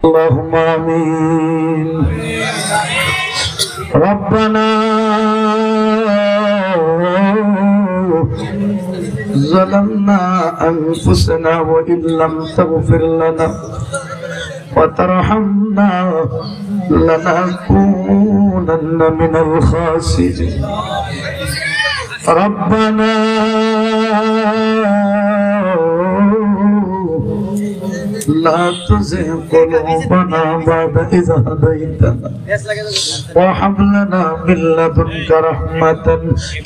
اللهم آمين. ربنا ظلمنا أنفسنا وإن لم تغفر لنا وترحمنا لنكونن من الخاسرين. ربنا لا تزغ قلوبنا بعد إذ هديتنا وهب لنا من لدنك رحمة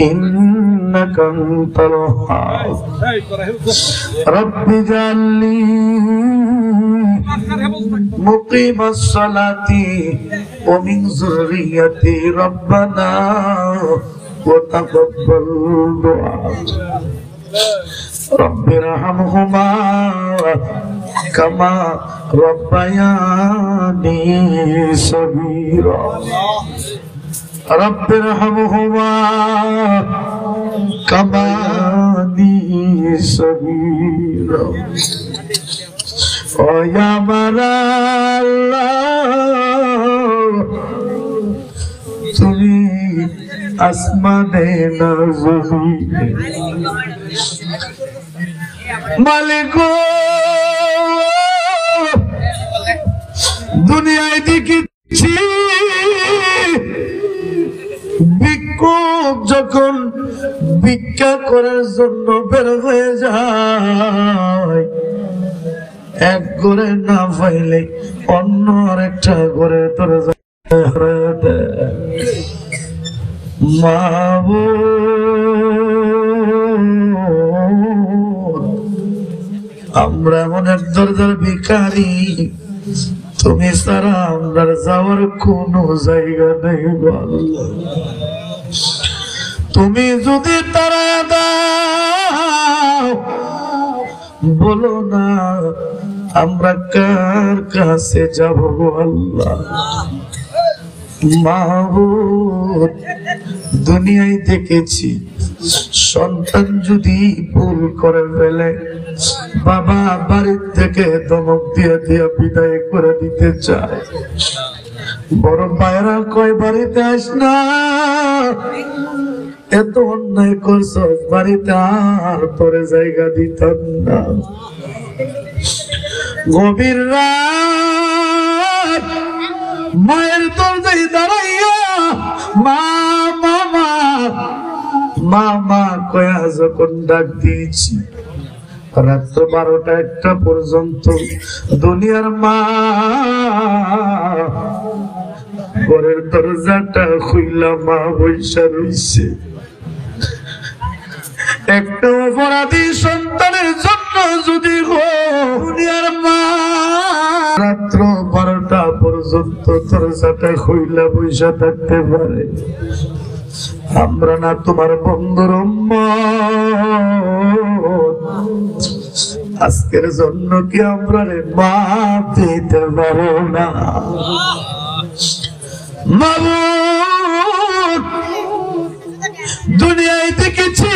إنك أنت الوهاب. رب اجعلني مقيم الصلاة ومن ذريتي ربنا وتقبل دعاء. رب ارحمهما كما ربياني صغيرا. رب ارحمهما كما ربياني صغيرا. ও আমার আল্লাহ, তুমি আসমানে না জমিনে মালিক, দুনিয়ায় দেখেছি ভিক্ষুক যখন ভিক্ষা করার জন্য বের হয়ে যায়, এক ঘরে না পাইলে অন্য আরেকটা ঘরে তোরা আমরা এমন এক দরজার ভিখারি, তুমি ছাড়া আমরা যাওয়ার কোন জায়গা নেই। তুমি যদি তারা দাও বলো না, আমরা কার কাছে যাব গো আল্লাহ? মাহবুব, দুনিয়ায় দেখেছি সন্তান যদি ভুল করে ফেলে, বাবা বাড়ির থেকে ধমক দিয়ে দিয়ে বিদায় করে দিতে চায়। বড় ভাইরা কয় বাড়িতে আস না, এত অন্যায় করছ, বাড়িতে আর তোরে জায়গা দিতাম না। গভীর রাত মায়ের দরজায় দাঁড়াইয়া মা মামা মামা কয়া যখন ডাক দিয়েছি, রাত্র 12টা 1টা পর্যন্ত দুনিয়ার মা ঘরের দরজাটা খুইলা মা বৈশা রইছে। একটা অপরাধী সন্তানের জন্য যদি দুনিয়ার মা রাত্র 12টা পর্যন্ত দরজাটা খুইলা বৈশা থাকতে পারে, আমরা না তোমার বন্ধুর উম্মত? আজকের জন্য কি আমরা মাফ দিতে পারো না? মাবুদ, দুনিয়ায় দেখেছি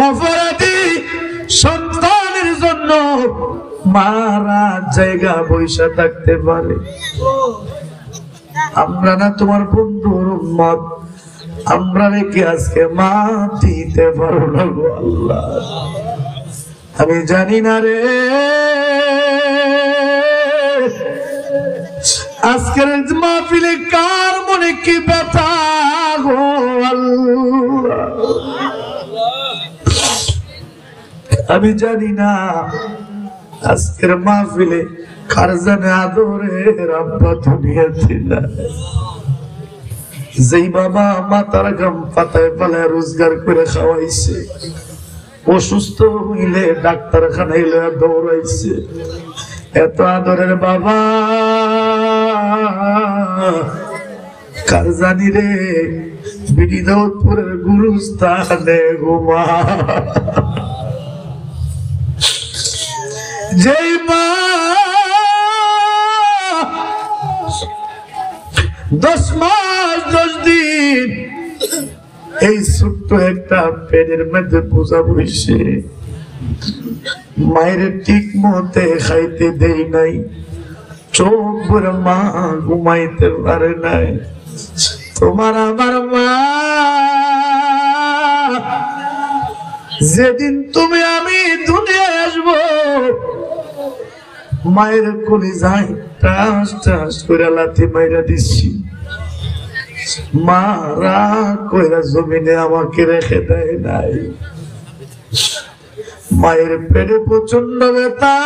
অপরাধী সন্তানের জন্য মারা জায়গা বৈশা থাকতে পারে, আমরা না তোমার বন্ধুর উম্মত? আমরা রেখে আজকে মাফ দিতে পারো না গো আল্লাহ? আমি জানি না রে আজকের মাহফিলে কার মনে কি ব্যথা গো আল্লাহ? আমি জানি না আজকের মাহফিলে কার জানে আদরের আব্বা দুনিয়াতে নাই। যেই বাবা মাতার গাম পাতায় পালায় রোজগার করে খাওয়াইছে, অসুস্থ হইলে ডাক্তারখানায় দৌড়াইছে, এত আদরের বাবা কার জানি রে বিডি দাউদপুরের গুরুস্থানে ঘুমা। যেই মা 10 মাস 10 দিন এই ছোট্ট একটা পেটের মধ্যে বোঝা বইছে, মায়ের ঠিক মতে খাইতে দেই নাই, চোখ ভরে মা ঘুমাইতে পারে নাই। তোমার আমার মা যেদিন তুমি আমি দুনিয়ায় আসবো, মায়ের কোলে যাই টাস টাস করে লাথি মাইরা দিচ্ছি, মারা কইরা জমিনে আমাকে রেখে দেয় নাই। মায়ের পেটে প্রচন্ড ব্যথা,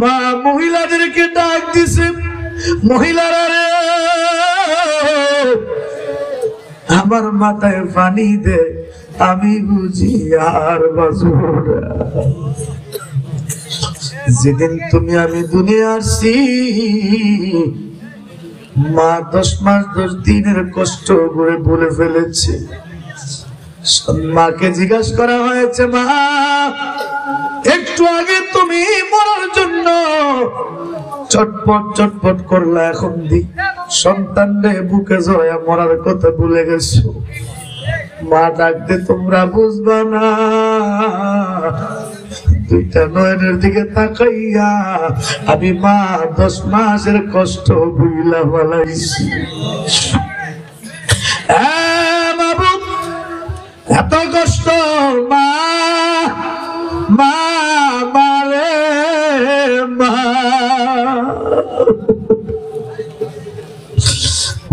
মা মহিলাদেরকে ডাক দিছে, মহিলারা রে আমার মাথায় পানি দে, আমি বুঝি আর বাঁচব না। যেদিন তুমি আমি দুনিয়া আসছি, মা 10 মাস 10 দিনের কষ্ট করে বলে ফেলেছে। মাকে জিজ্ঞাসা করা হয়েছে, মা একটু আগে তুমি মরার জন্য চটপট চটপট করলা, এখন দি সন্তানরে বুকে জড়াইয়া মরার কথা ভুলে গেছো। মা ডাকতে তোমরা বুঝবা না, দুইটা নয়নের দিকে তাকাইয়া আমি মা 10 মাসের কষ্ট ভুইলা ফেলাইছি। এত কষ্ট মা মা মারে মা,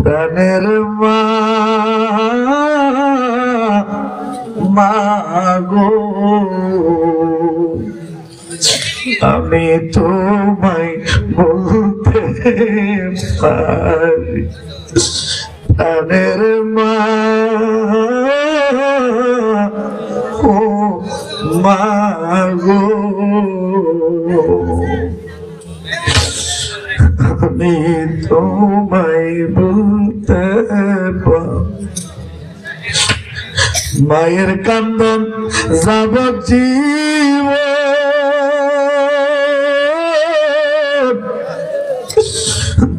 প্রাণের মা মা গো, আমি তোমায় বলতে পারি, প্রাণের মা ও মা গো, আমি তোমায় বলতে পারি। মায়ের কান্দন যাবজ্জীবন,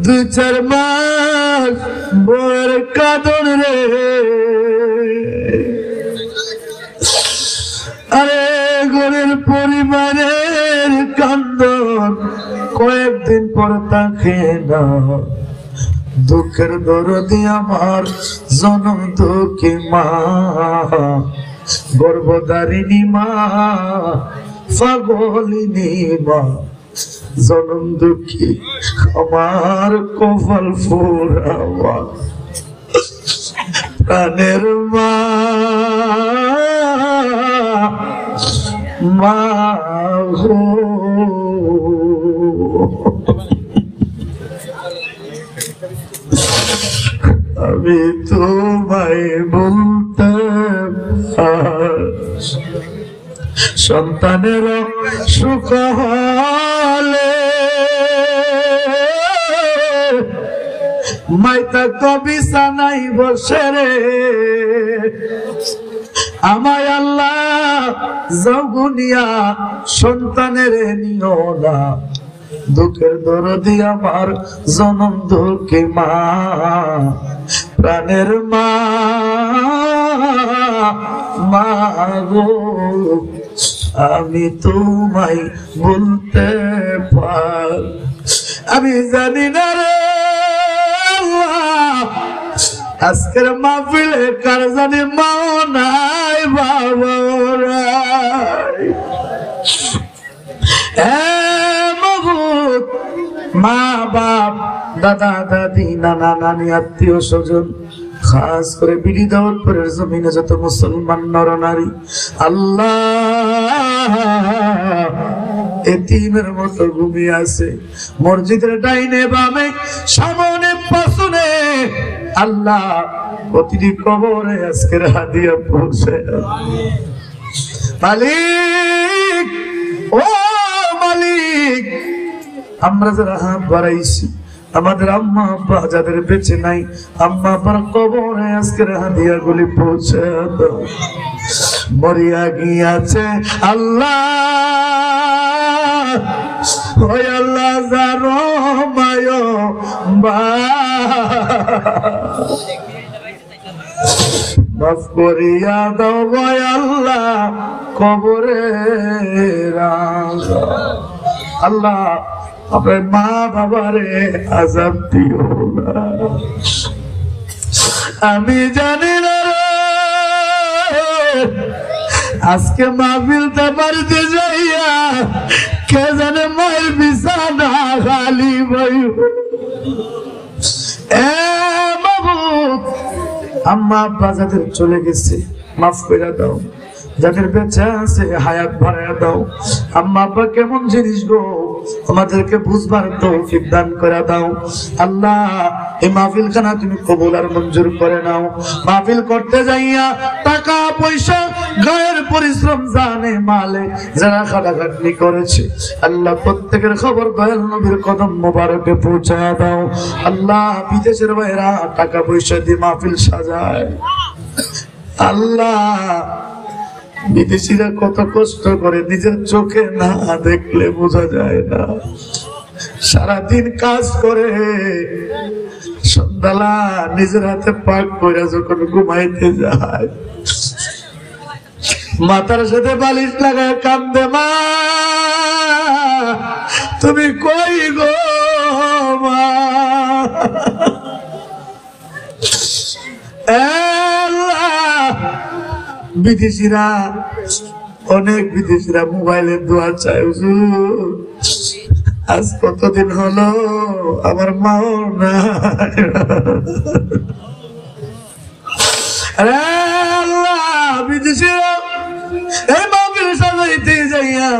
2-4 মাস বউয়ের কাঁদন রে, আরে ঘরের পরিবারের কান্দন কয়েকদিন পর থাকে না। দুঃখের দরদি আমার জনম দুঃখী মা, গর্ভধারিণী মা, পাগলিনী মা, জনম দুঃখী আমার কপাল পোড়া প্রাণের মা মা গো, আমি তোমায় বলতে সন্তানের সুখ হলে মাইতা কবিসা নাই বসে রে, আমায় আল্লাহ জগুনিয়া সন্তানের নিও না। দুঃখের দরদি আমার জনম দুঃখী মা, প্রাণের মা মা গো, আমি তোমায় বলতে পারি। আমি জানি না রে আজকের মাহফিলে কার জানি মাও নাই বাবা নাই, মা বাপ দাদা দাদি নানা নানি আত্মীয় স্বজন, খাস করে বিড়ি দাউদপুরের জমিনে যত মুসলমান নর নারী, আল্লাহ এতিমের মতো ঘুমিয়ে আছে মসজিদের ডাইনে বামে সামনে পাশনে, আল্লাহ প্রতিটি কবরে আজকের হাদিয়া পৌঁছে। মালিক ও মালিক, আমরা যারা হাত বাড়াইছি আমাদের আম্মা আব্বা যাদের বেঁচে নাই, আম্মা আব্বার কবরে আজকের হাদিয়া গুলি পৌঁছে দাও। মরিয়া গিয়াছে আল্লাহ, ওই আল্লাহ জানো মায়ো বা মাফ করিয়া দাও গো আল্লাহ কবরে রাখো। আল্লাহ আপনার মা বাবারে আযাব দিও না। আমি জানি না আজকে মাহফিলটা বাড়িতে যাইয়া কে জানে মায়ের বিছানা খালি বইব। আম্মা আব্বা যাদের চলে গেছে মাফ করে দাও, যাদের বেঁচে আছে হায়াত বাড়ায়া দাও। আম্মা আব্বা কেমন জিনিস গো, আমাদেরকে বুঝবার তৌফিক দান করে দাও। আল্লাহ এই মাহফিল খানা তুমি কবুল আর মঞ্জুর করে নাও। মাহফিল করতে যাইয়া টাকা পয়সা গায়ের পরিশ্রম জানে মালে যারা খাটাখাটনি করেছে আল্লাহ প্রত্যেকের খবর দয়াল নবীর কদম মোবারকে পৌঁছায় দাও। আল্লাহ বিদেশের বাইরা টাকা পয়সা দিয়ে মাহফিল সাজায়, আল্লাহ বিদেশিরা কত কষ্ট করে নিজের চোখে না দেখলে বোঝা যায় না। সারাদিন কাজ করে সন্ধ্যালা নিজের হাতে পাক করে যখন ঘুমাইতে যায় মাথার সাথে বালিশ লাগায় কান্দে, মা তুমি কই গো মা। বিদেশিরা অনেক বিদেশিরা মোবাইলে দোয়া চায়, হুজুর আজ কতদিন হলো আমার মাও না। বিদেশিরা এই মাহফিল সাজাইতে যাইয়া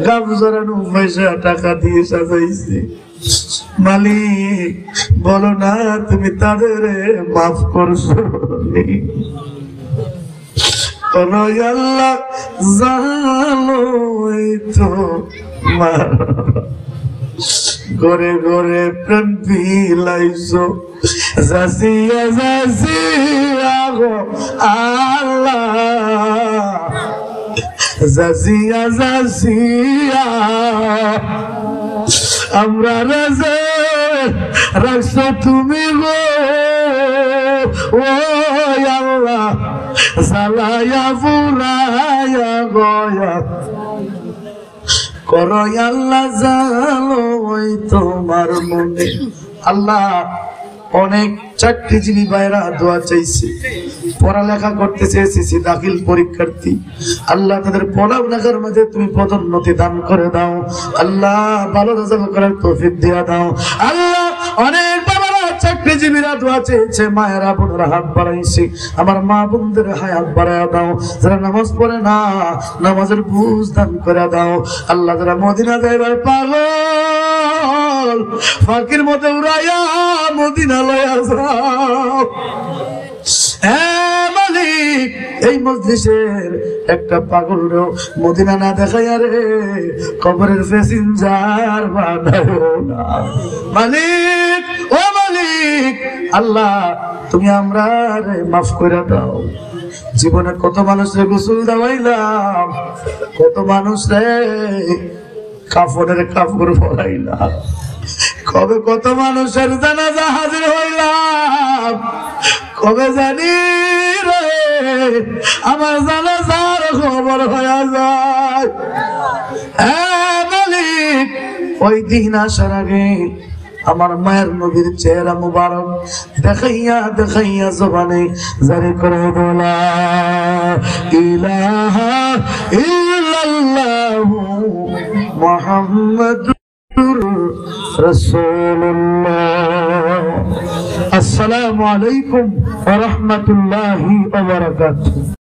গাম জড়ানো পয়সা টাকা দিয়ে সাজাইছে। মালিক বলো না তুমি তাদের মাফ করছো। আল্লাহ জানো তো ঘরে ঘরে প্রেম বিলাইছো, জাসিয়া জাসিয়া গো আল্লাহ, জাসিয়া জাসিয়া আমরা রাজা রাখছো তুমি গো ও আল্লাহ, জালায়া ফুরায়া গয়া করো আল্লাহ জানো ওই তোমার মনে। আল্লাহ অনেক চাকরিজীবী ভাইরা দোয়া চাইছে, পড়ালেখা করতে চেয়েছি দাখিল পরীক্ষার্থী, আল্লাহ তাদের পড়ালেখার মধ্যে তুমি পদোন্নতি দান করে দাও। আল্লাহ ভালো রেজাল্ট করার তৌফিক দিয়া দাও। আল্লাহ অনেক বাবারা চাকরিজীবীরা দোয়া চেয়েছে, মায়েরা বোনেরা হাত বাড়াইছে, আমার মা বোনদের হায়াত বাড়ায়া দাও। যারা নামাজ পড়ে না নামাজের বুঝ দান করে দাও। আল্লাহ যারা মদিনা যাইবার পাগল ফাঁকির মধ্যে উড়াইয়া মদিনা লয়া যাও। হ্যাঁ মালিক এই মজলিসের একটা পাগল রেও মদিনা না দেখাইয়া রে কবরের প্যাসেঞ্জার বানাও না। মালিক ও মালিক আল্লাহ তুমি আমরা রে মাফ করে দাও। জীবনে কত মানুষের গোসল দেওয়াইলাম, কত মানুষ রে কাফনের কাপড় পরাইলাম, কবে কত মানুষের জানাজা হাজির হইলাম, কবে জানি রে আমার জানাজার খবর হয়ে যায়। হ্যাঁ মালিক ওই দিন আসার আগে আমার মায়ের নবীর চেহারা মুবারক দেখাইয়া দেখাইয়া জবানে জারি করে বলা ইলাহা ইল্লাল্লাহু মুহাম্মাদুর রাসূলুল্লাহ। আসসালামু আলাইকুম ওয়া রাহমাতুল্লাহি ওয়া বারাকাতুহু।